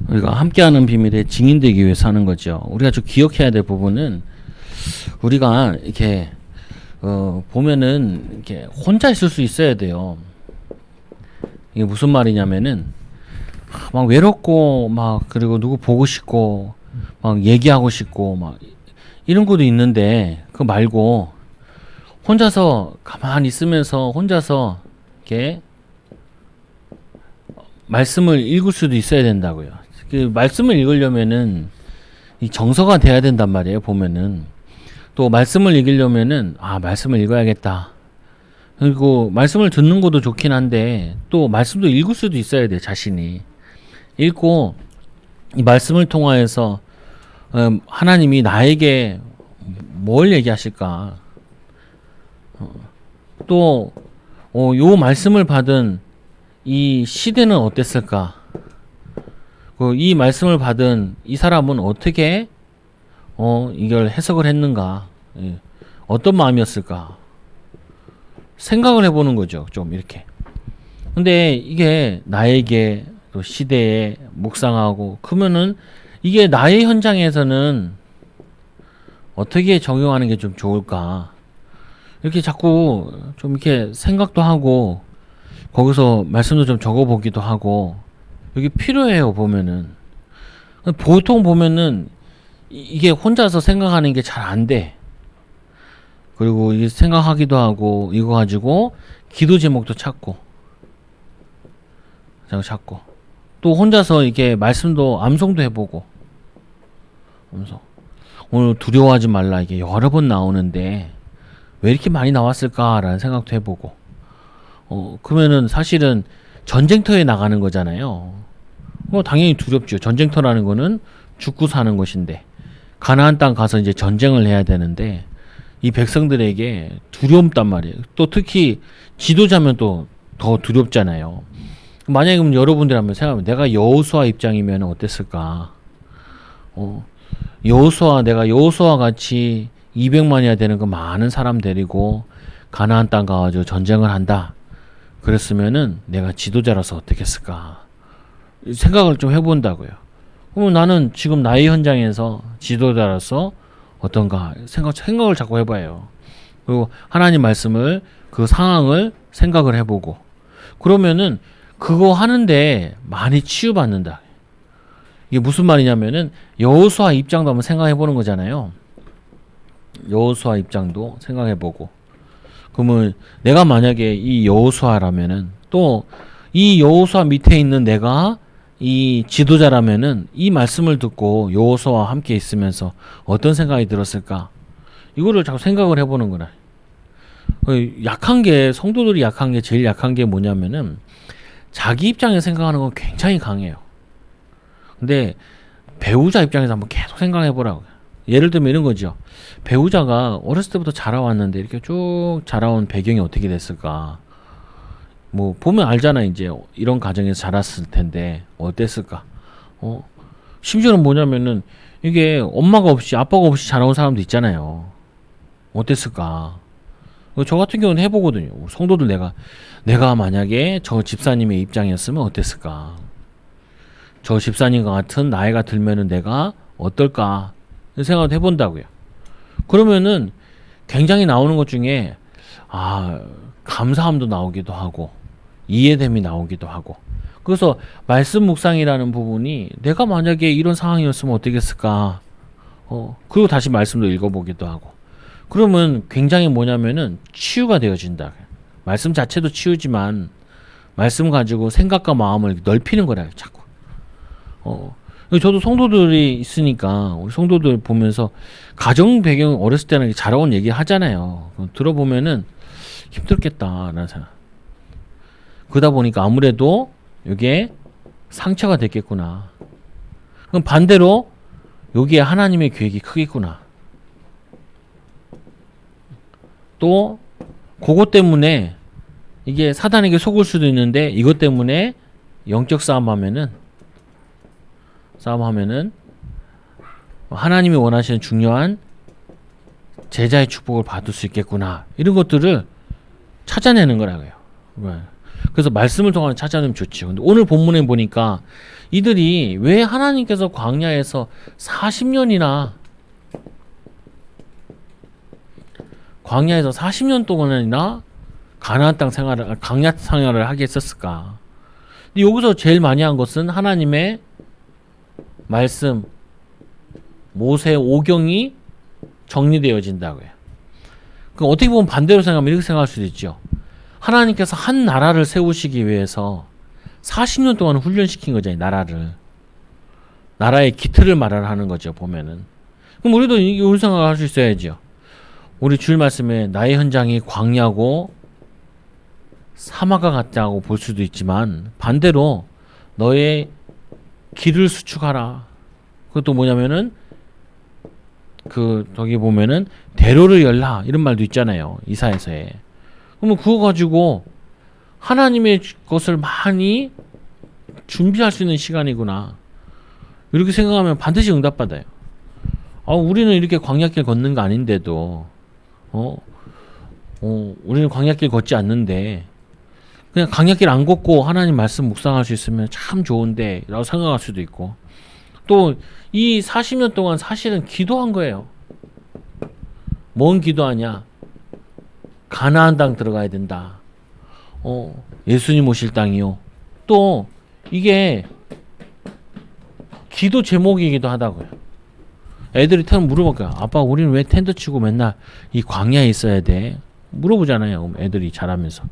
우리가 함께하는 비밀에 증인되기 위해서 하는 거죠. 우리가 좀 기억해야 될 부분은 우리가 이렇게 보면은 이렇게 혼자 있을 수 있어야 돼요. 이게 무슨 말이냐면은 막 외롭고 막 그리고 누구 보고 싶고 막 얘기하고 싶고 막 이런 것도 있는데 그거 말고 혼자서 가만히 있으면서 혼자서 이렇게 말씀을 읽을 수도 있어야 된다고요. 그 말씀을 읽으려면은 이 정서가 돼야 된단 말이에요. 보면은 또 말씀을 읽으려면은 말씀을 읽어야겠다. 그리고 말씀을 듣는 것도 좋긴 한데 또 말씀도 읽을 수도 있어야 돼. 자신이 읽고 이 말씀을 통하여서 하나님이 나에게 뭘 얘기하실까? 또 요 말씀을 받은 이 시대는 어땠을까? 이 말씀을 받은 이 사람은 어떻게 이걸 해석을 했는가? 어떤 마음이었을까? 생각을 해보는 거죠. 좀 이렇게. 근데 이게 나에게 또 시대에 묵상하고 그러면은 이게 나의 현장에서는 어떻게 적용하는 게 좀 좋을까? 이렇게 자꾸 좀 이렇게 생각도 하고 거기서 말씀도 좀 적어보기도 하고 여기 필요해요. 보면은 보통 보면은 이게 혼자서 생각하는 게 잘 안 돼. 그리고 이 생각하기도 하고 이거 가지고 기도 제목도 찾고 또 혼자서 이게 말씀도 암송도 해보고 암송. 오늘 두려워하지 말라 이게 여러 번 나오는데 왜 이렇게 많이 나왔을까라는 생각도 해보고 그러면은 사실은 전쟁터에 나가는 거잖아요. 당연히 두렵죠. 전쟁터라는 거는 죽고 사는 것인데 가나안 땅 가서 이제 전쟁을 해야 되는데 이 백성들에게 두렵단 말이에요. 또 특히 지도자면 또 더 두렵잖아요. 만약에 그럼 여러분들 한번 생각하면 내가 여호수아 입장이면 어땠을까? 내가 여호수아 같이 200만이야 되는 그 많은 사람 데리고 가나안 땅 가가지고 전쟁을 한다. 그랬으면은 내가 지도자라서 어떻게 했을까? 생각을 좀 해본다고요. 그럼 나는 지금 나의 현장에서 지도자로서 어떤가 생각을 자꾸 해봐요. 그리고 하나님 말씀을 그 상황을 생각을 해보고 그러면은 그거 하는데 많이 치유받는다. 이게 무슨 말이냐면은 여호수아 입장도 한번 생각해보는 거잖아요. 여호수아 입장도 생각해보고 그러면 내가 만약에 이 여호수아라면은 또 이 여호수아 밑에 있는 내가 이 지도자라면은 이 말씀을 듣고 여호수아와 함께 있으면서 어떤 생각이 들었을까? 이거를 자꾸 생각을 해보는 거라. 성도들이 제일 약한 게 뭐냐면은 자기 입장에서 생각하는 건 굉장히 강해요. 근데 배우자 입장에서 한번 계속 생각해보라고요. 예를 들면 이런 거죠. 배우자가 어렸을 때부터 자라왔는데 이렇게 쭉 자라온 배경이 어떻게 됐을까? 뭐 보면 알잖아. 이제 이런 가정에서 자랐을 텐데 어땠을까? 심지어는 뭐냐면은 이게 엄마가 없이 아빠가 없이 자라온 사람도 있잖아요. 어땠을까? 저 같은 경우는 해보거든요. 성도들 내가 만약에 저 집사님의 입장이었으면 어땠을까? 저 집사님과 같은 나이가 들면은 내가 어떨까? 생각을 해본다고요. 그러면은 굉장히 나오는 것 중에 감사함도 나오기도 하고 이해됨이 나오기도 하고 그래서 말씀 묵상이라는 부분이 내가 만약에 이런 상황이었으면 어떻게 했을까? 그리고 다시 말씀도 읽어보기도 하고 그러면 굉장히 뭐냐면은 치유가 되어진다. 말씀 자체도 치유지만 말씀 가지고 생각과 마음을 넓히는 거라요. 자꾸. 저도 성도들이 있으니까 우리 성도들 보면서 가정 배경 어렸을 때는 자라온 얘기 하잖아요. 들어보면은 힘들겠다라는 생각. 그러다 보니까 아무래도 이게 상처가 됐겠구나. 그럼 반대로 여기에 하나님의 계획이 크겠구나. 또 그것 때문에 이게 사단에게 속을 수도 있는데 이것 때문에 영적 싸움하면은 하나님이 원하시는 중요한 제자의 축복을 받을 수 있겠구나. 이런 것들을 찾아내는 거라고요. 그래서 말씀을 통해 찾아내면 좋죠. 근데 오늘 본문에 보니까 이들이 왜 하나님께서 광야에서 40년이나 광야에서 40년 동안이나 가나안 땅 생활을 광야 생활을 하게 했었을까? 근데 여기서 제일 많이 한 것은 하나님의 말씀 모세 오경이 정리되어진다고요. 그 어떻게 보면 반대로 생각하면 이렇게 생각할 수도 있죠. 하나님께서 한 나라를 세우시기 위해서 40년 동안 훈련시킨 거잖아요. 나라의 기틀을 말하는 거죠. 보면은. 그럼 우리도 이런 생각을 할 수 있어야죠. 우리 주일 말씀에 나의 현장이 광야고 사막과 같다고 볼 수도 있지만 반대로 너의 길을 수축하라. 그것도 뭐냐면은 저기 보면은 대로를 열라 이런 말도 있잖아요. 이사야서에. 그러면 그거 가지고 하나님의 것을 많이 준비할 수 있는 시간이구나. 이렇게 생각하면 반드시 응답받아요. 우리는 이렇게 광야길 걷는 거 아닌데도 우리는 광야길 걷지 않는데 그냥 광야길 안 걷고 하나님 말씀 묵상할 수 있으면 참 좋은데 라고 생각할 수도 있고 또 이 40년 동안 사실은 기도한 거예요. 뭔 기도하냐? 가나안 땅 들어가야 된다. 예수님 오실 땅이요. 또 이게 기도 제목이기도 하다고요. 애들이 물어볼까요? 아빠 우리는 왜 텐트 치고 맨날 이 광야에 있어야 돼? 물어보잖아요. 애들이 자라면서.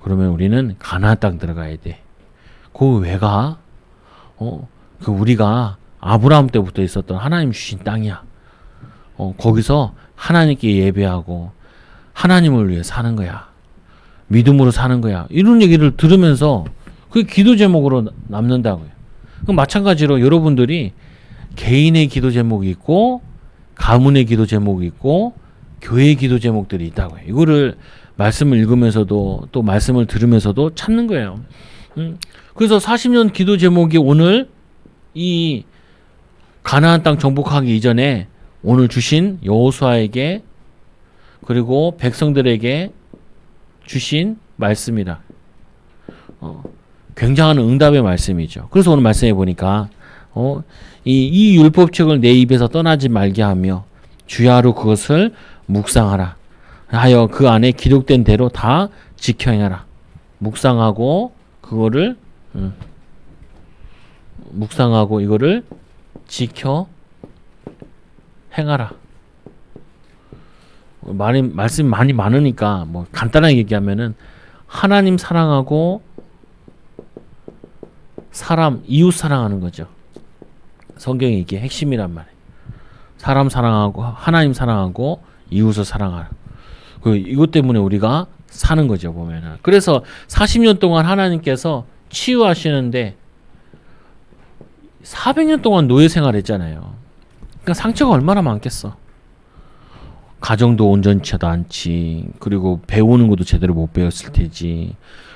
그러면 우리는 가나안 땅 들어가야 돼. 그거 왜 가? 우리가 아브라함 때부터 있었던 하나님 주신 땅이야. 거기서 하나님께 예배하고 하나님을 위해 사는 거야. 믿음으로 사는 거야. 이런 얘기를 들으면서 그게 기도 제목으로 남는다고요. 그럼 마찬가지로 여러분들이 개인의 기도 제목이 있고 가문의 기도 제목이 있고 교회의 기도 제목들이 있다고요. 이거를 말씀을 읽으면서도 또 말씀을 들으면서도 찾는 거예요. 그래서 40년 기도 제목이 오늘 이 가나안 땅 정복하기 이전에 오늘 주신 여호수아에게 그리고 백성들에게 주신 말씀이다. 굉장한 응답의 말씀이죠. 그래서 오늘 말씀해 보니까 이 율법책을 내 입에서 떠나지 말게 하며 주야로 그것을 묵상하라. 하여 그 안에 기록된 대로 다 지켜 행하라. 묵상하고 그거를 묵상하고 이거를 지켜 행하라. 말씀이 많이 많으니까 뭐 간단하게 얘기하면은 하나님 사랑하고 사람 이웃 사랑하는 거죠. 성경이 이게 핵심이란 말이에요. 사람 사랑하고 하나님 사랑하고 이웃을 사랑하라. 이것 때문에 우리가 사는 거죠, 보면은. 그래서 40년 동안 하나님께서 치유하시는데 400년 동안 노예 생활했잖아요. 그러니까 상처가 얼마나 많겠어. 가정도 온전치도 않지. 그리고 배우는 것도 제대로 못 배웠을 테지.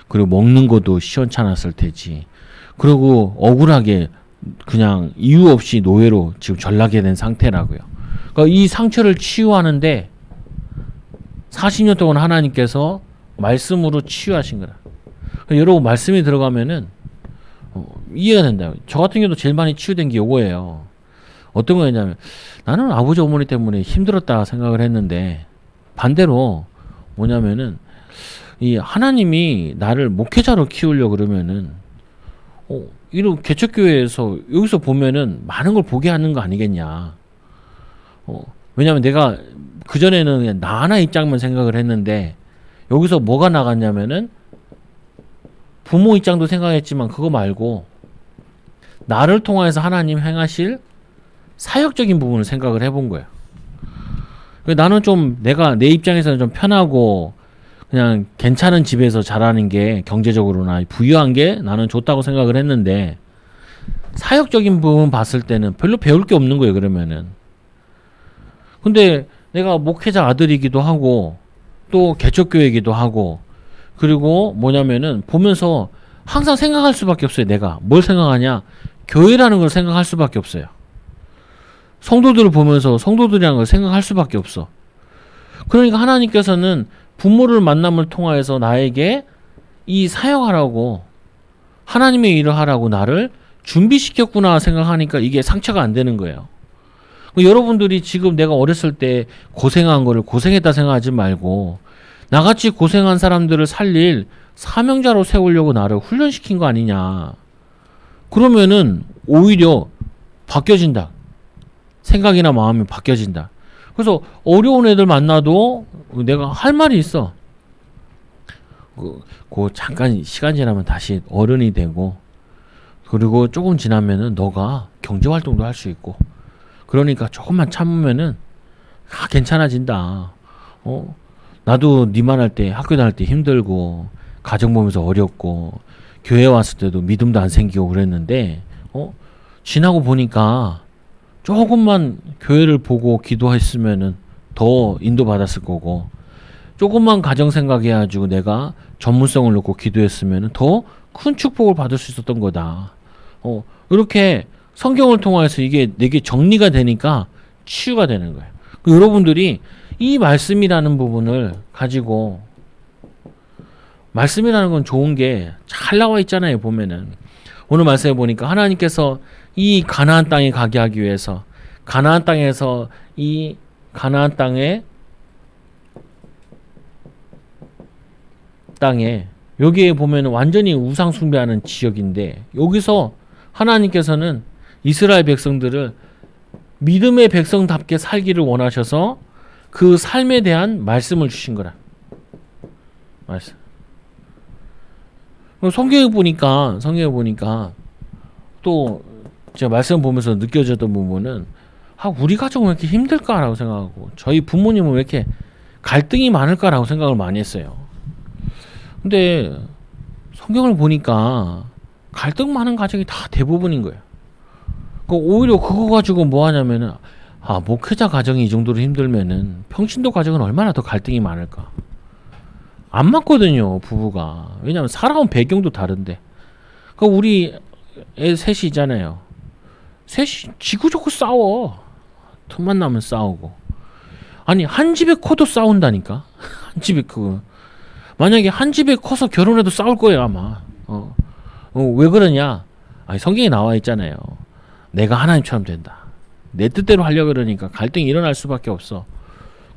그리고 먹는 것도 시원찮았을 테지. 그리고 억울하게 그냥 이유 없이 노예로 지금 전락이 된 상태라고요. 그러니까 이 상처를 치유하는데 40년 동안 하나님께서 말씀으로 치유하신 거라. 그러니까 여러분 말씀이 들어가면은 이해가 된다. 저 같은 경우도 제일 많이 치유된 게 요거예요. 어떤 거였냐면 나는 아버지 어머니 때문에 힘들었다 생각을 했는데 반대로 뭐냐면은 이 하나님이 나를 목회자로 키우려고 그러면은 이런 개척교회에서 여기서 보면은 많은 걸 보게 하는 거 아니겠냐. 왜냐면 내가 그전에는 그냥 나 하나 입장만 생각을 했는데 여기서 뭐가 나갔냐면은 부모 입장도 생각했지만 그거 말고 나를 통해서 하나님 행하실 사역적인 부분을 생각을 해본 거예요. 나는 좀 내가 내 입장에서는 좀 편하고 그냥 괜찮은 집에서 자라는 게 경제적으로나 부유한 게 나는 좋다고 생각을 했는데 사역적인 부분 봤을 때는 별로 배울 게 없는 거예요. 그러면은. 근데 내가 목회자 아들이기도 하고 또 개척교회이기도 하고 그리고 뭐냐면은 보면서 항상 생각할 수밖에 없어요. 내가 뭘 생각하냐? 교회라는 걸 생각할 수밖에 없어요. 성도들을 보면서 성도들이라는 걸 생각할 수밖에 없어. 그러니까 하나님께서는 부모를 만남을 통하여서 나에게 이 사역하라고 하나님의 일을 하라고 나를 준비시켰구나 생각하니까 이게 상처가 안 되는 거예요. 여러분들이 지금 내가 어렸을 때 고생한 거를 고생했다 생각하지 말고 나같이 고생한 사람들을 살릴 사명자로 세우려고 나를 훈련시킨 거 아니냐. 그러면은 오히려 바뀌어진다. 생각이나 마음이 바뀌어진다. 그래서 어려운 애들 만나도 내가 할 말이 있어. 잠깐 시간 지나면 다시 어른이 되고, 그리고 조금 지나면은 너가 경제활동도 할 수 있고, 그러니까 조금만 참으면은 괜찮아진다. 나도 니만 할 때 학교 다닐 때 힘들고 가정 보면서 어렵고 교회 왔을 때도 믿음도 안 생기고 그랬는데 지나고 보니까 조금만 교회를 보고 기도했으면은 더 인도받았을 거고, 조금만 가정 생각해가지고 내가 전문성을 놓고 기도했으면은 더 큰 축복을 받을 수 있었던 거다. 이렇게 성경을 통해서 이게 내게 정리가 되니까 치유가 되는 거예요. 여러분들이 이 말씀이라는 부분을 가지고, 말씀이라는 건 좋은 게 잘 나와 있잖아요. 보면은 오늘 말씀해 보니까 하나님께서 이 가나안 땅에 가게 하기 위해서 가나안 땅에서 이 가나안 땅에 여기에 보면 완전히 우상 숭배하는 지역인데, 여기서 하나님께서는 이스라엘 백성들을 믿음의 백성답게 살기를 원하셔서 그 삶에 대한 말씀을 주신 거라. 말씀. 성경에 보니까 또 제가 말씀 보면서 느껴졌던 부분은 우리 가정은 왜 이렇게 힘들까라고 생각하고, 저희 부모님은 왜 이렇게 갈등이 많을까라고 생각을 많이 했어요. 근데 성경을 보니까 갈등 많은 가정이 다 대부분인 거예요. 오히려 그거 가지고 뭐 하냐면은, 목회자 가정이 이 정도로 힘들면은 평신도 가정은 얼마나 더 갈등이 많을까. 안 맞거든요, 부부가. 왜냐면 살아온 배경도 다른데. 우리 애 셋이 있잖아요. 셋이 지구적으로 싸워. 틈만 나면 싸우고. 아니, 한 집에 커도 싸운다니까. 한 집에 만약에 한 집에 커서 결혼해도 싸울 거예요, 아마. 왜 그러냐? 성경에 나와 있잖아요. 내가 하나님처럼 된다. 내 뜻대로 하려고 그러니까 갈등이 일어날 수밖에 없어.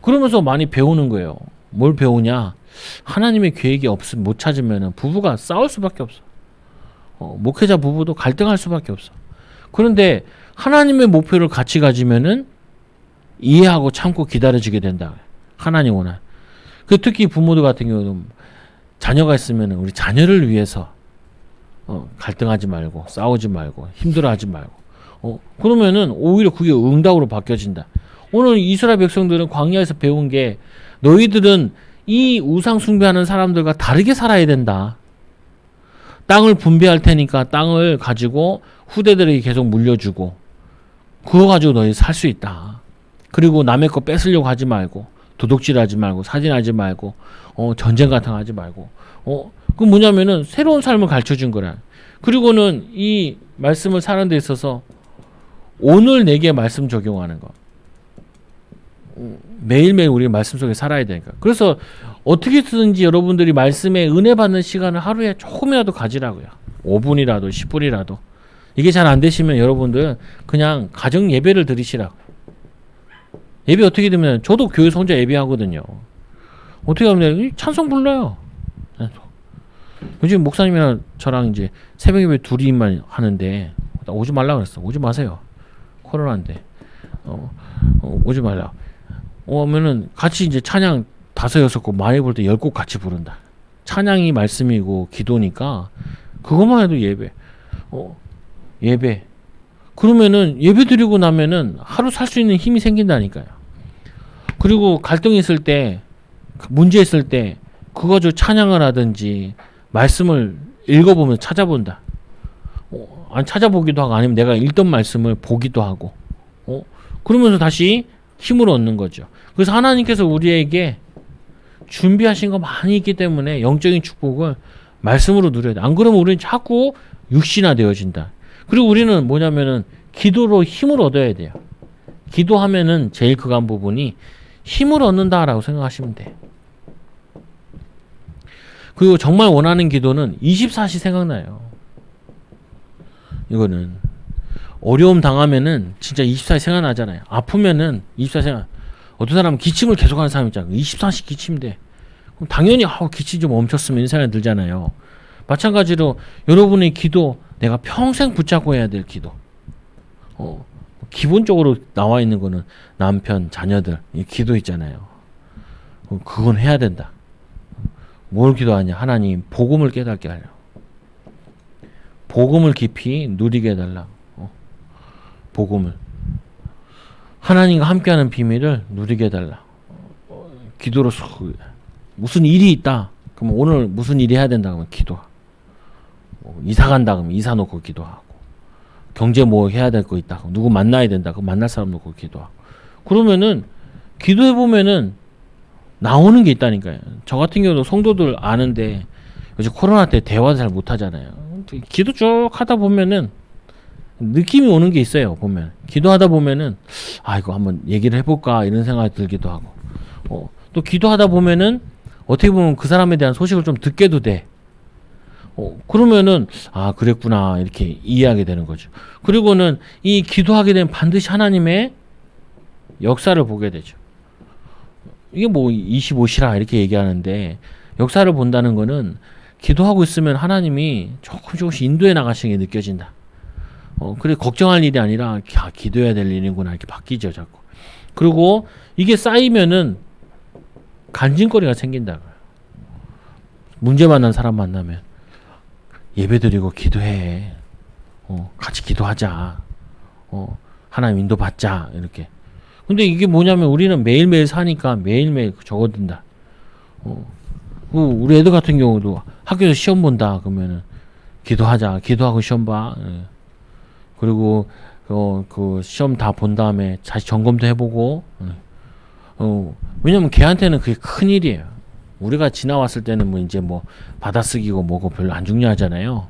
그러면서 많이 배우는 거예요. 뭘 배우냐? 하나님의 계획이 못 찾으면 부부가 싸울 수밖에 없어. 목회자 부부도 갈등할 수밖에 없어. 그런데 하나님의 목표를 같이 가지면은 이해하고 참고 기다려주게 된다. 하나님 원한. 특히 부모들 같은 경우는 자녀가 있으면 우리 자녀를 위해서 갈등하지 말고 싸우지 말고 힘들어하지 말고, 그러면은 오히려 그게 응답으로 바뀌어진다. 오늘 이스라엘 백성들은 광야에서 배운 게, 너희들은 이 우상 숭배하는 사람들과 다르게 살아야 된다. 땅을 분배할 테니까 땅을 가지고 후대들에게 계속 물려주고, 그거 가지고 너희 살 수 있다. 그리고 남의 거 뺏으려고 하지 말고, 도둑질하지 말고, 사진하지 말고, 전쟁 같은 거 하지 말고, 그 뭐냐면은 새로운 삶을 가르쳐 준 거라. 그리고는 이 말씀을 사는 데 있어서 오늘 내게 말씀 적용하는 거. 매일매일 우리가 말씀 속에 살아야 되니까. 그래서 어떻게 쓰든지 여러분들이 말씀에 은혜 받는 시간을 하루에 조금이라도 가지라고요. 5분이라도 10분이라도. 이게 잘 안 되시면 여러분들 그냥 가정 예배를 드리시라고. 예배 어떻게 되면, 저도 교회에서 혼자 예배하거든요. 어떻게 하면 찬송 불러요. 요즘 목사님이랑 저랑 이제 새벽 예배 둘이만 하는데, 오지 말라 그랬어. 오지 마세요. 코로나인데. 오지 말라. 오면은 같이 이제 찬양 5-6곡, 많이 볼 때 10곡 같이 부른다. 찬양이 말씀이고 기도니까 그것만 해도 예배. 예배. 그러면은 예배 드리고 나면은 하루 살 수 있는 힘이 생긴다니까요. 그리고 갈등이 있을 때, 문제 있을 때 그거 가지고 찬양을 하든지 말씀을 읽어보면 찾아본다. 아니, 찾아보기도 하고, 아니면 내가 읽던 말씀을 보기도 하고, 그러면서 다시 힘을 얻는 거죠. 그래서 하나님께서 우리에게 준비하신 거 많이 있기 때문에 영적인 축복을 말씀으로 누려야 돼. 안 그러면 우리는 자꾸 육신화 되어진다. 그리고 우리는 뭐냐면은 기도로 힘을 얻어야 돼요. 기도하면은 제일 극한 부분이 힘을 얻는다라고 생각하시면 돼. 그리고 정말 원하는 기도는 24시 생각나요. 이거는 어려움 당하면은 진짜 24시 생각나잖아요. 아프면은 24시 생각. 어떤 사람은 기침을 계속하는 사람 있잖아요. 24시 기침대. 그럼 당연히 기침 좀 멈췄으면 이런 생각이 들잖아요. 마찬가지로 여러분의 기도, 내가 평생 붙잡고 해야 될 기도. 기본적으로 나와 있는 거는 남편, 자녀들 이 기도 있잖아요. 그건 해야 된다. 뭘 기도하냐? 하나님 복음을 깨닫게 하려. 복음을 깊이 누리게 해달라. 복음을. 하나님과 함께하는 비밀을 누리게 해달라. 기도로 무슨 일이 있다. 그럼 오늘 무슨 일이 해야 된다. 그러면 기도. 이사 간다. 그러면 이사 놓고 기도하고. 경제 뭐 해야 될 거 있다. 누구 만나야 된다. 그럼 만날 사람 놓고 기도하고. 그러면은 기도해 보면은 나오는 게 있다니까요. 저 같은 경우도 성도들 아는데 요즘 코로나 때 대화도 잘 못하잖아요. 기도 쭉 하다 보면은 느낌이 오는 게 있어요. 보면 기도하다 보면은 이거 한번 얘기를 해볼까 이런 생각이 들기도 하고 또 기도하다 보면은 어떻게 보면 그 사람에 대한 소식을 좀 듣게도 돼. 그러면은 그랬구나 이렇게 이해하게 되는 거죠. 그리고는 이 기도하게 되면 반드시 하나님의 역사를 보게 되죠. 이게 뭐 25시라 이렇게 얘기하는데 역사를 본다는 거는 기도하고 있으면 하나님이 조금씩 인도해 나가시는 게 느껴진다. 그래 걱정할 일이 아니라 기도해야 될 일이구나 이렇게 바뀌죠 자꾸. 그리고 이게 쌓이면은 간증거리가 생긴다. 문제 만난 사람 만나면 예배드리고 기도해. 같이 기도하자. 하나님 인도 받자 이렇게. 근데 이게 뭐냐면 우리는 매일매일 사니까 매일매일 적어둔다. 우리 애들 같은 경우도 학교에서 시험 본다 그러면은 기도하자. 기도하고 시험 봐. 그리고 그 시험 다 본 다음에 다시 점검도 해보고. 왜냐면 걔한테는 그게 큰 일이에요. 우리가 지나왔을 때는 뭐 이제 뭐 받아쓰기고 뭐고 별로 안 중요하잖아요.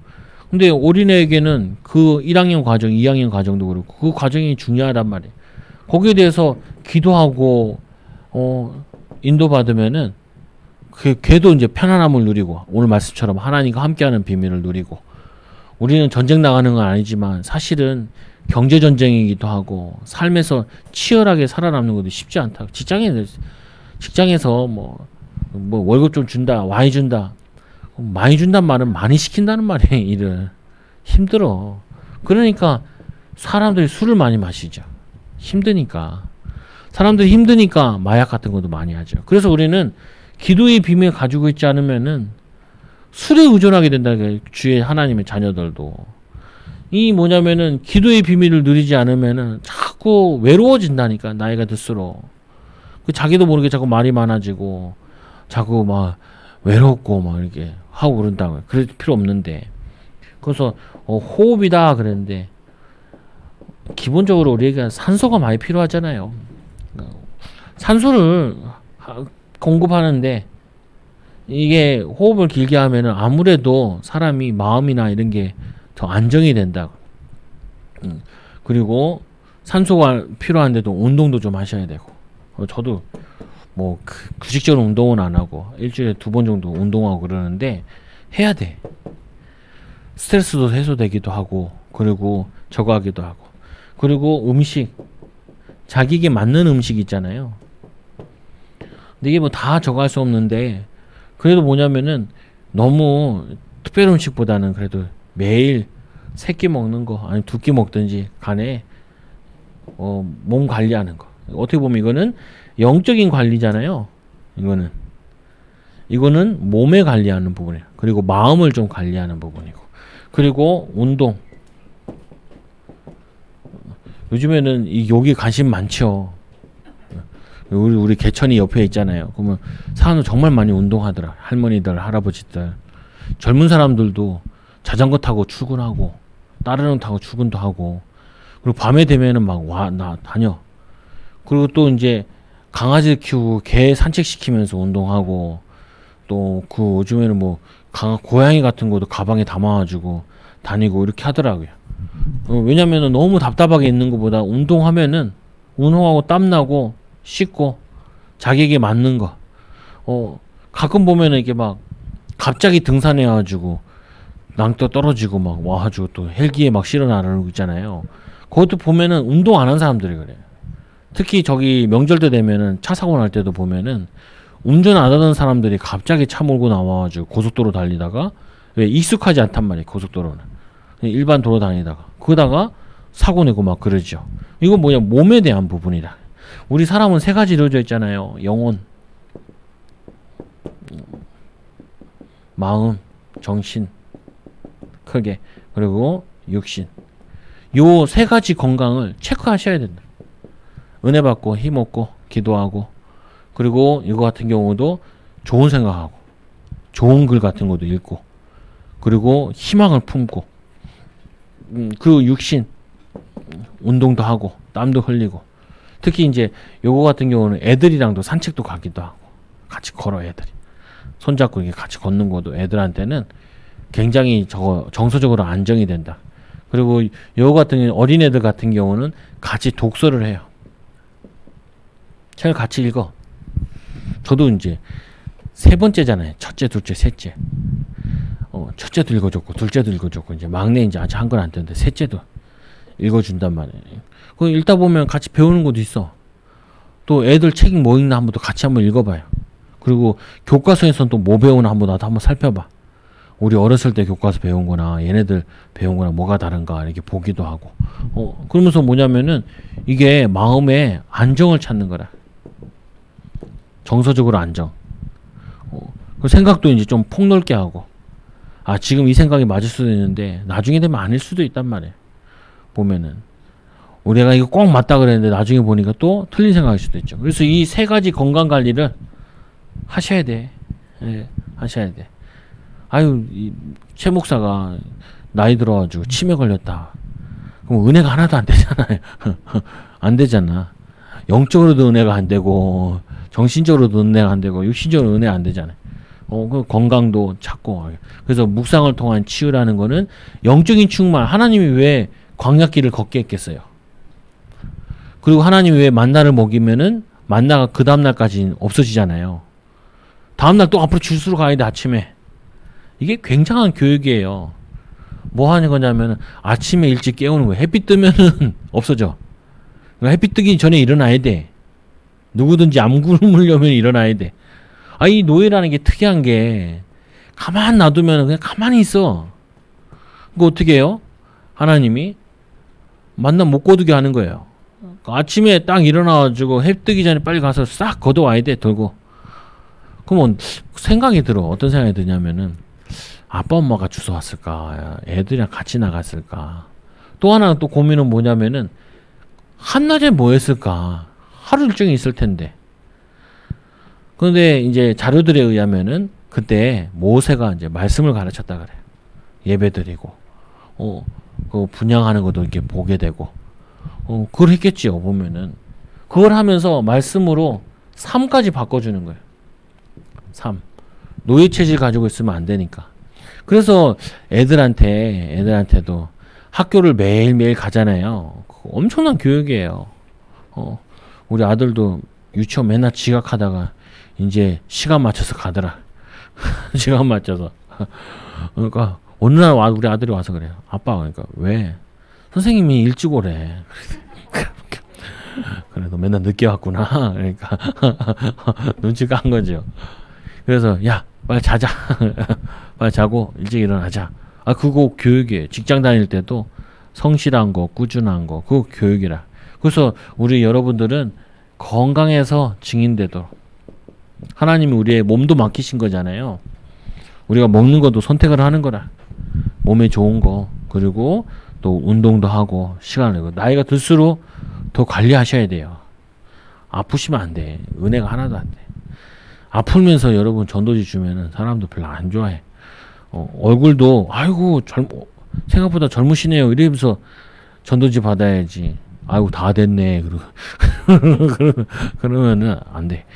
근데 어린애에게는 그 1학년 과정, 2학년 과정도 그렇고 그 과정이 중요하단 말이에요. 거기에 대해서 기도하고 인도받으면은 걔도 이제 편안함을 누리고 오늘 말씀처럼 하나님과 함께하는 비밀을 누리고 우리는 전쟁 나가는 건 아니지만 사실은 경제 전쟁이기도 하고 삶에서 치열하게 살아남는 것도 쉽지 않다. 직장에서 뭐 월급 좀 준다, 많이 준다. 많이 준단 말은 많이 시킨다는 말이에요. 일을 힘들어. 그러니까 사람들이 술을 많이 마시죠. 힘드니까. 사람들이 힘드니까 마약 같은 것도 많이 하죠. 그래서 우리는 기도의 비밀을 가지고 있지 않으면은 술에 의존하게 된다. 주의 하나님의 자녀들도. 이 뭐냐면은 기도의 비밀을 누리지 않으면은 자꾸 외로워진다니까. 나이가 들수록. 자기도 모르게 자꾸 말이 많아지고 자꾸 막 외롭고 막 이렇게 하고 그런다고요. 그럴 필요 없는데. 그래서 호흡이다 그랬는데 기본적으로 우리가 산소가 많이 필요하잖아요. 산소를 공급하는데 이게 호흡을 길게 하면은 아무래도 사람이 마음이나 이런 게 더 안정이 된다. 그리고 산소가 필요한데도 운동도 좀 하셔야 되고. 저도 뭐 규칙적으로 운동은 안 하고 일주일에 2번 정도 운동하고 그러는데 해야 돼. 스트레스도 해소되기도 하고 그리고 저거 하기도 하고 그리고 음식 자기에게 맞는 음식 있잖아요. 근데 이게 뭐 다 저거 할 수 없는데 그래도 뭐냐면은 너무 특별한 음식보다는 그래도 매일 3끼 먹는 거 아니 2끼 먹든지 간에 몸 관리하는 거. 어떻게 보면 이거는 영적인 관리잖아요. 이거는 몸에 관리하는 부분이에요. 그리고 마음을 좀 관리하는 부분이고. 그리고 운동. 요즘에는 여기 관심 많죠. 우리 개천이 옆에 있잖아요. 그러면 사람들 정말 많이 운동하더라. 할머니들, 할아버지들. 젊은 사람들도 자전거 타고 출근하고 따르릉 타고 출근도 하고 그리고 밤에 되면은 나 다녀. 그리고 또 이제 강아지 키우고 개 산책시키면서 운동하고 또 요즘에는 뭐 고양이 같은 것도 가방에 담아가지고 다니고 이렇게 하더라고요. 왜냐면은 너무 답답하게 있는 것보다 운동하면은 운동하고 땀나고 씻고 자기에게 맞는 거. 가끔 보면은 이렇게 막 갑자기 등산해가지고 낭떠 떨어지고 막 와가지고 또 헬기에 막 실어 나르고 있잖아요. 그것도 보면은 운동 안 한 사람들이 그래요. 특히 저기 명절 때 되면은 차 사고 날 때도 보면은 운전 안 하던 사람들이 갑자기 차 몰고 나와가지고 고속도로 달리다가, 왜 익숙하지 않단 말이에요 고속도로는. 그냥 일반 도로 다니다가 그러다가 사고 내고 막 그러죠. 이건 뭐냐, 몸에 대한 부분이다. 우리 사람은 세 가지 이루어져 있잖아요. 영혼, 마음, 정신, 크게, 그리고 육신. 요 세 가지 건강을 체크하셔야 된다. 은혜 받고 힘 얻고 기도하고, 그리고 이거 같은 경우도 좋은 생각하고 좋은 글 같은 것도 읽고, 그리고 희망을 품고, 그리고 육신 운동도 하고 땀도 흘리고, 특히 이제 요거 같은 경우는 애들이랑도 산책도 가기도 하고 같이 걸어. 애들이 손잡고 이렇게 같이 걷는 것도 애들한테는 굉장히 저거 정서적으로 안정이 된다. 그리고 요거 같은 어린애들 같은 경우는 같이 독서를 해요. 책을 같이 읽어. 저도 이제 세 번째잖아요. 첫째, 둘째, 셋째. 첫째도 읽어줬고 둘째도 읽어줬고 이제 막내 이제 아직 한 건 안 되는데 셋째도 읽어준단 말이에요. 그 읽다 보면 같이 배우는 것도 있어. 또 애들 책 뭐 읽나 한번 또 같이 한번 읽어봐요. 그리고 교과서에서는 또 뭐 배우나 나도 한번 살펴봐. 우리 어렸을 때 교과서 배운 거나 얘네들 배운 거나 뭐가 다른가 이렇게 보기도 하고. 그러면서 뭐냐면은 이게 마음의 안정을 찾는 거라. 정서적으로 안정. 그 생각도 이제 좀 폭넓게 하고. 아, 지금 이 생각이 맞을 수도 있는데 나중에 되면 아닐 수도 있단 말이에요. 보면은 우리가 이거 꼭 맞다 그랬는데 나중에 보니까 또 틀린 생각일 수도 있죠. 그래서 이 세 가지 건강 관리를 하셔야 돼. 예, 하셔야 돼. 아유, 최 목사가 나이 들어가지고 치매 걸렸다. 그럼 은혜가 하나도 안 되잖아요. 안 되잖아. 영적으로도 은혜가 안 되고, 정신적으로도 은혜가 안 되고, 육신적으로 은혜가 안 되잖아요. 그 건강도 찾고. 그래서 묵상을 통한 치유라는 거는 영적인 충만. 하나님이 왜 광야길을 걷게 했겠어요? 그리고 하나님이 왜 만나를 먹이면은 만나가 그 다음날까지 없어지잖아요. 다음날 또 앞으로 줄수록 가야 돼, 아침에. 이게 굉장한 교육이에요. 뭐 하는 거냐면 아침에 일찍 깨우는 거예요. 햇빛 뜨면은 없어져. 그러니까 햇빛 뜨기 전에 일어나야 돼. 누구든지 암구름 물려면 일어나야 돼. 아, 이 노예라는 게 특이한 게 가만 놔두면 그냥 가만히 있어. 그거 어떻게 해요? 하나님이 만남 못 거두게 하는 거예요. 아침에 딱 일어나가지고 해 뜨기 전에 빨리 가서 싹 걷어와야 돼, 돌고. 그러면 생각이 들어. 어떤 생각이 드냐면은 아빠 엄마가 주워왔을까? 애들이랑 같이 나갔을까? 또 하나 또 고민은 뭐냐면은 한낮에 뭐 했을까? 하루 일정이 있을 텐데. 그런데 이제 자료들에 의하면은 그때 모세가 이제 말씀을 가르쳤다 그래요. 예배 드리고, 그 분양하는 것도 이렇게 보게 되고, 그걸 했겠지요, 보면은. 그걸 하면서 말씀으로 삶까지 바꿔주는 거예요. 삶. 노예 체질 가지고 있으면 안 되니까. 그래서 애들한테도 학교를 매일매일 가잖아요. 엄청난 교육이에요. 우리 아들도 유치원 맨날 지각하다가 이제 시간 맞춰서 가더라. 시간 맞춰서. 그러니까 어느 날 우리 아들이 와서 그래요. 아빠, 그러니까 왜? 선생님이 일찍 오래. 그래도 맨날 늦게 왔구나. 그러니까 눈치가 간 거죠. 그래서 야, 빨리 자자. 빨리 자고 일찍 일어나자. 아, 그거 교육이에요. 직장 다닐 때도 성실한 거, 꾸준한 거, 그거 교육이라. 그래서 우리 여러분들은 건강해서 증인되도록 하나님이 우리의 몸도 맡기신 거잖아요. 우리가 먹는 것도 선택을 하는 거라. 몸에 좋은 거, 그리고 또 운동도 하고 시간을 내고. 나이가 들수록 더 관리하셔야 돼요. 아프시면 안 돼. 은혜가 하나도 안 돼. 아프면서 여러분 전도지 주면은 사람도 별로 안 좋아해. 얼굴도 아이고 생각보다 젊으시네요 이러면서 전도지 받아야지. 아이고 다 됐네. 그러면은 안 돼.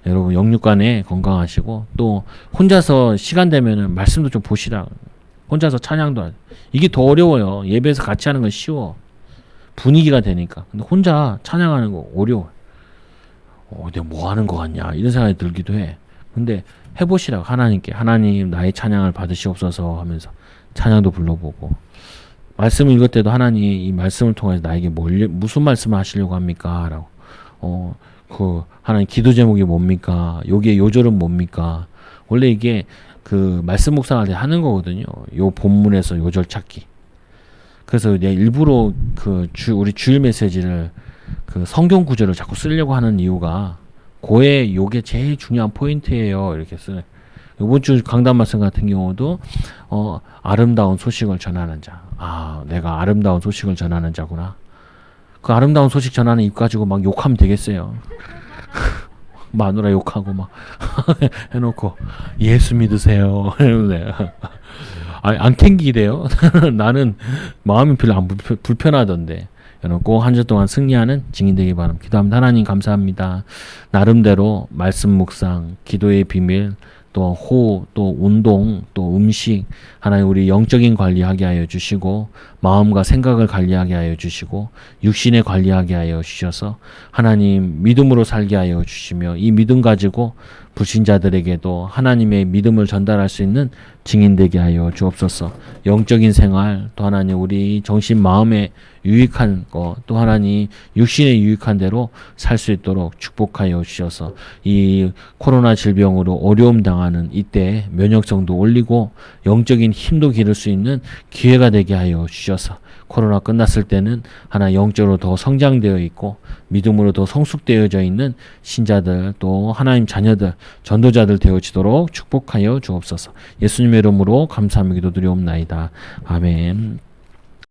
여러분 영육간에 건강하시고, 또 혼자서 시간 되면은 말씀도 좀 보시라. 혼자서 찬양도 하죠. 이게 더 어려워요. 예배에서 같이 하는 건 쉬워. 분위기가 되니까. 근데 혼자 찬양하는 거 어려워. 내가 뭐 하는 거 같냐 이런 생각이 들기도 해. 근데 해보시라고 하나님께 하나님 나의 찬양을 받으시옵소서 하면서 찬양도 불러보고 말씀을 읽을 때도 하나님 이 말씀을 통해서 나에게 무슨 말씀을 하시려고 합니까? 라고 그 하나님 기도 제목이 뭡니까? 여기에 요절은 뭡니까? 원래 이게 그 말씀 묵상할 때 하는 거거든요. 요 본문에서 요절 찾기. 그래서 이제 일부러 우리 주일 메시지를 그 성경 구절을 자꾸 쓰려고 하는 이유가 고에 요게 제일 중요한 포인트예요. 이렇게 쓰는. 이번 주 강단 말씀 같은 경우도 아름다운 소식을 전하는 자. 아, 내가 아름다운 소식을 전하는 자구나. 그 아름다운 소식 전하는 입 가지고 막 욕하면 되겠어요. 마누라 욕하고 막 해놓고 예수 믿으세요. 안 캥기래요. 나는 마음이 별로 안 불편하던데. 해놓고 한 주 동안 승리하는 증인 되기 바랍니다. 기도합니다. 하나님 감사합니다. 나름대로 말씀 묵상, 기도의 비밀, 또 호흡, 또 운동, 또 음식, 하나님 우리 영적인 관리하게 하여 주시고 마음과 생각을 관리하게 하여 주시고 육신에 관리하게 하여 주셔서 하나님 믿음으로 살게 하여 주시며 이 믿음 가지고 불신자들에게도 하나님의 믿음을 전달할 수 있는 증인되게 하여 주옵소서. 영적인 생활, 또 하나님 우리 정신 마음에 유익한 것, 또 하나님 육신에 유익한 대로 살 수 있도록 축복하여 주셔서 이 코로나 질병으로 어려움 당하는 이때 면역성도 올리고 영적인 힘도 기를 수 있는 기회가 되게 하여 주셔서 코로나 끝났을 때는 하나 영적으로 더 성장되어 있고 믿음으로 더 성숙되어져 있는 신자들 또 하나님 자녀들 전도자들 되어지도록 축복하여 주옵소서. 예수님의 이름으로 감사하며 기도드리옵나이다. 아멘.